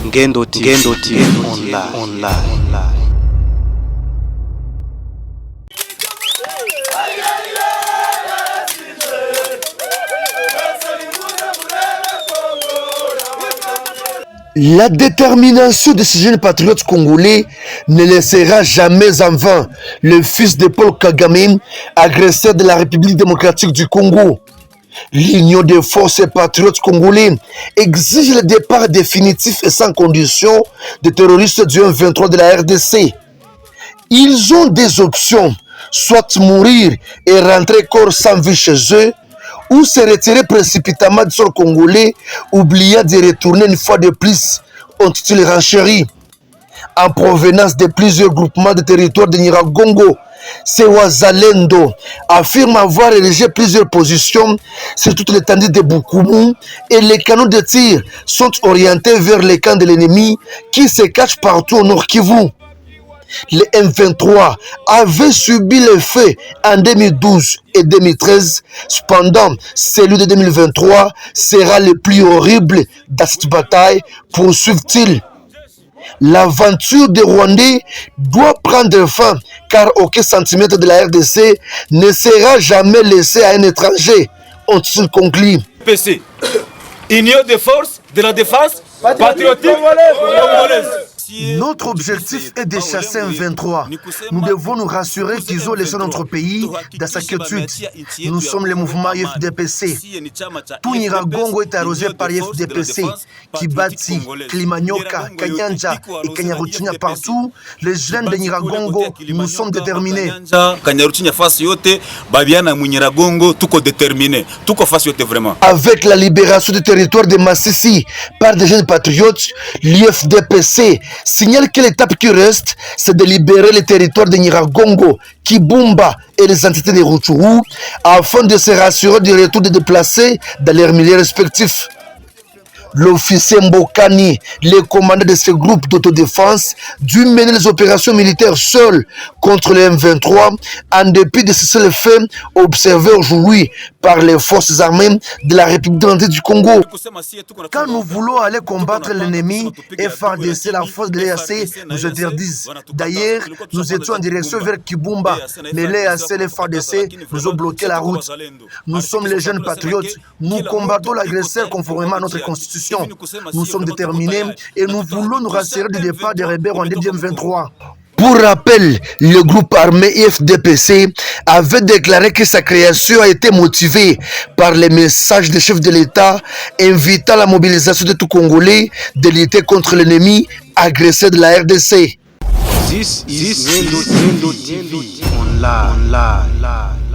Ngendo TV online. La détermination de ces jeunes patriotes congolais ne laissera jamais en vain le fils de Paul Kagame, agresseur de la République démocratique du Congo. L'Union des forces patriotes congolais exige le départ définitif et sans condition des terroristes du M23 de la RDC. Ils ont des options, soit mourir et rentrer corps sans vie chez eux, ou se retirer précipitamment du sol congolais, oubliant de retourner une fois de plus, ont-ils renchéri. En provenance de plusieurs groupements de territoire de Nyiragongo, ces Wazalendo affirment avoir érigé plusieurs positions sur toute l'étendue de Bukumu et les canons de tir sont orientés vers les camps de l'ennemi qui se cachent partout au Nord Kivu. Le M23 avait subi les faits en 2012 et 2013. Cependant, celui de 2023 sera le plus horrible dans cette bataille, poursuivent-ils. L'aventure des Rwandais doit prendre fin car aucun centimètre de la RDC ne sera jamais laissé à un étranger, ont-ils conclu. PC, Union des forces de la défense patriotique congolaise. Notre objectif est de chasser un 23. Nous devons nous rassurer qu'ils ont laissé notre pays dans sa quiétude. Nous sommes le mouvement IFDPC. Tout Nyiragongo est arrosé par IFDPC qui bâtit Klimanyoka, Kanyanja et Kanyaruchinya partout. Les jeunes de Nyiragongo, nous sommes déterminés. Avec la libération du territoire de Massissi par des jeunes patriotes, l'IFDPC signale que l'étape qui reste, c'est de libérer le territoire de Nyiragongo, Kibumba et les entités de Rutshuru afin de se rassurer du retour des déplacés dans leurs milieux respectifs. L'officier Mbokani, le commandant de ce groupe d'autodéfense, dut mener les opérations militaires seul contre le M23 en dépit de ce seul fait observé aujourd'hui par les forces armées de la République démocratique du Congo. Quand nous voulons aller combattre l'ennemi, FARDC, la force de l'EAC nous interdisent. D'ailleurs, nous étions en direction vers Kibumba, mais l'EAC et les FARDC nous ont bloqué la route. Nous sommes les jeunes patriotes, nous combattons l'agresseur conformément à notre constitution. Nous sommes déterminés et nous voulons nous rassurer du départ des rebelles rwandais du M23. Pour rappel, le groupe armé IFDPC avait déclaré que sa création a été motivée par les messages des chefs de l'État invitant la mobilisation de tout Congolais de lutter contre l'ennemi agressé de la RDC. This is Ngendo TV online.